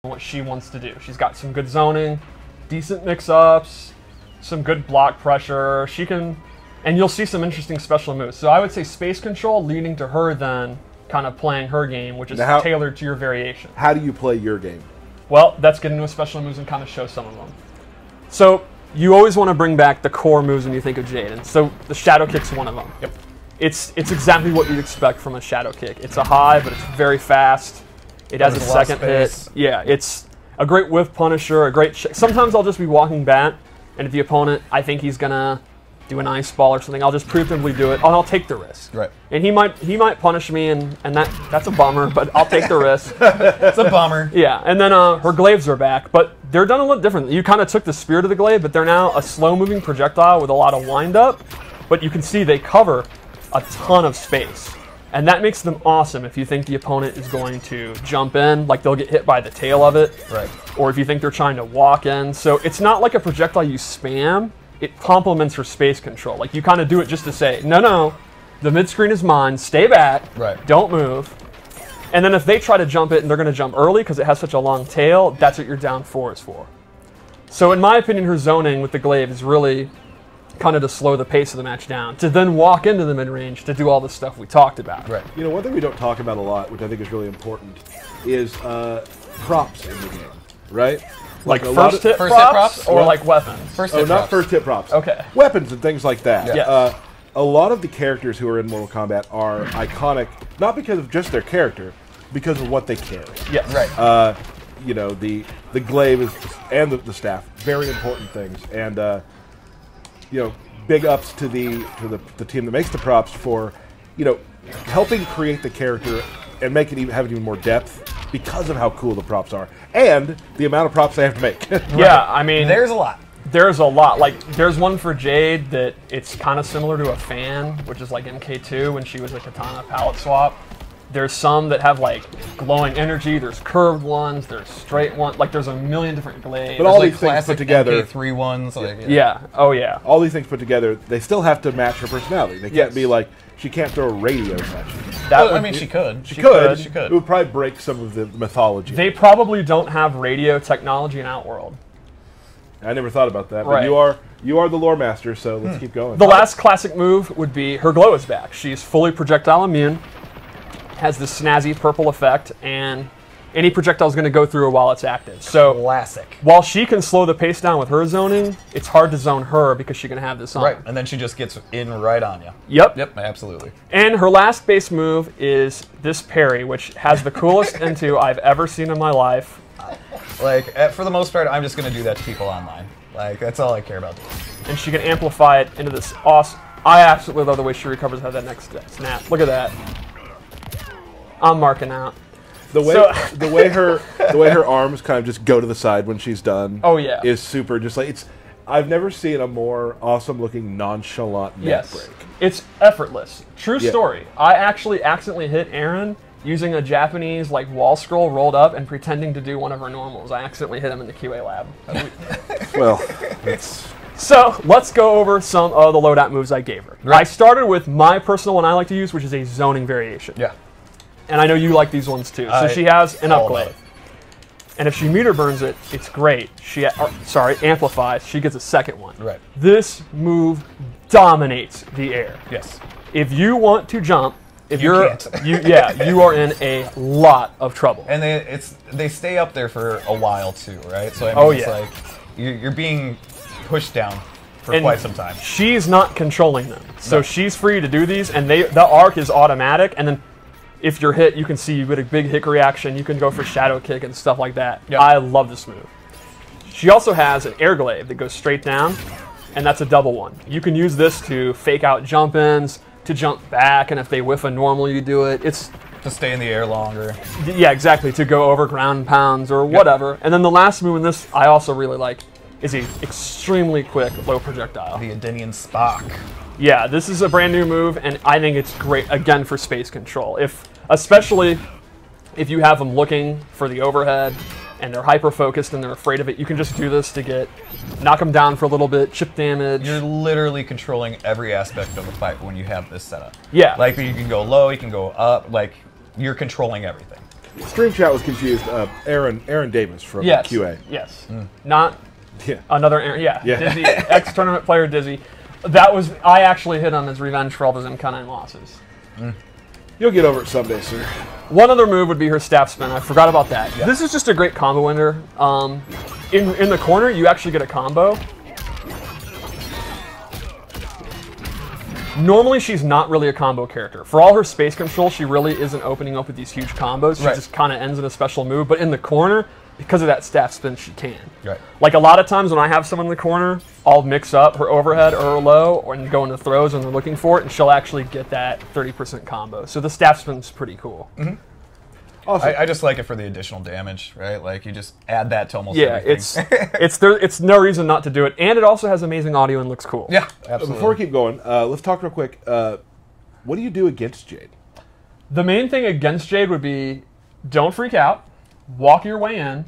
what she wants to do. She's got some good zoning, decent mix-ups, some good block pressure. She can, and you'll see some interesting special moves. So I would say space control leading to her then kind of playing her game, which is tailored to your variation. How do you play your game? Well, let's get into special moves and kind of show some of them. So you always want to bring back the core moves when you think of Jade, and so the shadow kick's one of them. Yep. It's exactly what you'd expect from a shadow kick. It's a high, but it's very fast. It has a second hit. Yeah, it's a great whiff punisher, a great... Sometimes I'll just be walking back, and if the opponent, I think he's going to do an ice ball or something, I'll just preemptively do it, and I'll take the risk. Right. And he might punish me, and that's a bummer, but I'll take the risk. It's a bummer. Yeah, and then her glaives are back, but they're done a little different. You kind of took the spirit of the glaive, but they're now a slow-moving projectile with a lot of wind-up, but you can see they cover a ton of space. And that makes them awesome if you think the opponent is going to jump in, like they'll get hit by the tail of it. Right. Or if you think they're trying to walk in. So it's not like a projectile you spam. It complements your space control. Like you kind of do it just to say, no, the mid-screen is mine, stay back, right. Don't move. And then if they try to jump it and they're going to jump early because it has such a long tail, that's what your down 4 is for. So in my opinion, her zoning with the glaive is really kind of to slow the pace of the match down, to then walk into the mid-range to do all the stuff we talked about. Right. You know, one thing we don't talk about a lot, which I think is really important, is props in the game, right? Like first hit props or like weapons? First hit props. Not first hit props. Okay. Weapons and things like that. Yeah. A lot of the characters who are in Mortal Kombat are iconic, not because of just their character, because of what they carry. Yes. Right. You know, the glaive is, and the staff, very important things. And you know, big ups to the team that makes the props for, you know, helping create the character and make it have even more depth because of how cool the props are and the amount of props they have to make. Right. Yeah, I mean, there's a lot. There's a lot. Like, there's one for Jade that it's kind of similar to a fan, which is like MK2 when she was a katana palette swap. There's some that have like glowing energy. There's curved ones. There's straight ones. Like there's a million different glaives. But all these things put together, MK3 ones. Like, yeah. Oh yeah. All these things put together, they still have to match her personality. They can't be like she can't throw radios at you. I mean, she could. She could. It would probably break some of the mythology. They probably don't have radio technology in Outworld. I never thought about that. Right. But you are the lore master, so let's keep going. The last classic move would be her glow is back. She's fully projectile immune. Has this snazzy purple effect, and any projectile is going to go through her while it's active. So, classic. While she can slow the pace down with her zoning, it's hard to zone her because she can have this on. Right, and then she just gets in right on you. Yep. Yep, absolutely. And her last base move is this parry, which has the coolest into I've ever seen in my life. Like, for the most part, I'm just going to do that to people online. Like, that's all I care about doing. And she can amplify it into this awesome... I absolutely love the way she recovers out of that next snap. Look at that. I'm marking out. The way her arms kind of just go to the side when she's done. Oh yeah, is super. Just like I've never seen a more awesome looking nonchalant neck break. It's effortless. True story. I actually accidentally hit Aaron using a Japanese like wall scroll rolled up and pretending to do one of her normals. I accidentally hit him in the QA lab. Well, it's. So let's go over some of the loadout moves I gave her. Right. I started with my personal one I like to use, which is a zoning variation. Yeah. And I know you like these ones too. So she has an upglaive. And if she meter burns it, it's great. Amplifies. She gets a second one. Right. This move dominates the air. Yes. If you want to jump, you can't. you are in a lot of trouble. And they stay up there for a while too, right? So I mean, it's like you're being pushed down for quite some time. She's not controlling them, so she's free to do these, and the arc is automatic, and then. If you're hit, you can see you get a big hit reaction. You can go for shadow kick and stuff like that. Yep. I love this move. She also has an air glaive that goes straight down, and that's a double one. You can use this to fake out jump-ins, to jump back, and if they whiff a normal, you do it. It's to stay in the air longer. Yeah, exactly, to go over ground and pounds or whatever. And then the last move in this I also really like is an extremely quick low projectile. The Adinian Spock. Yeah, this is a brand new move, and I think it's great, again, for space control. Especially if you have them looking for the overhead, and they're hyper-focused and they're afraid of it, you can just do this to knock them down for a little bit, chip damage. You're literally controlling every aspect of the fight when you have this setup. Yeah. Like, you can go low, you can go up, like, you're controlling everything. Stream chat was confused. Aaron Davis from QA. Yes. Not Yeah. another Aaron. Yeah. Yeah. Dizzy, ex-tournament player Dizzy. I actually hit on his revenge for all those MK9 losses. You'll get over it someday, sir. One other move would be her staff spin. I forgot about that. Yeah. This is just a great combo ender. In the corner, you actually get a combo. Normally, she's not really a combo character. For all her space control, she really isn't opening up with these huge combos. She just kind of ends in a special move. But in the corner, because of that staff spin, she can. Right. Like a lot of times when I have someone in the corner, I'll mix up her overhead or her low and go into throws when they're looking for it, and she'll actually get that 30% combo. So the staff spin's pretty cool. Awesome. I just like it for the additional damage, right? Like you just add that to almost everything. it's no reason not to do it, and it also has amazing audio and looks cool. Yeah, absolutely. Before we keep going, let's talk real quick. What do you do against Jade? The main thing against Jade would be don't freak out, walk your way in,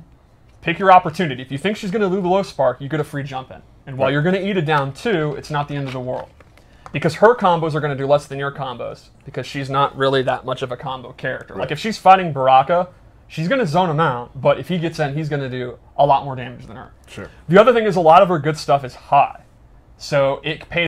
pick your opportunity. If you think she's going to do the low spark, you get a free jump in. And while you're going to eat it down too, it's not the end of the world. Because her combos are going to do less than your combos, because she's not really that much of a combo character. Like if she's fighting Baraka, she's going to zone him out, but if he gets in, he's going to do a lot more damage than her. Sure. The other thing is a lot of her good stuff is high. So it pays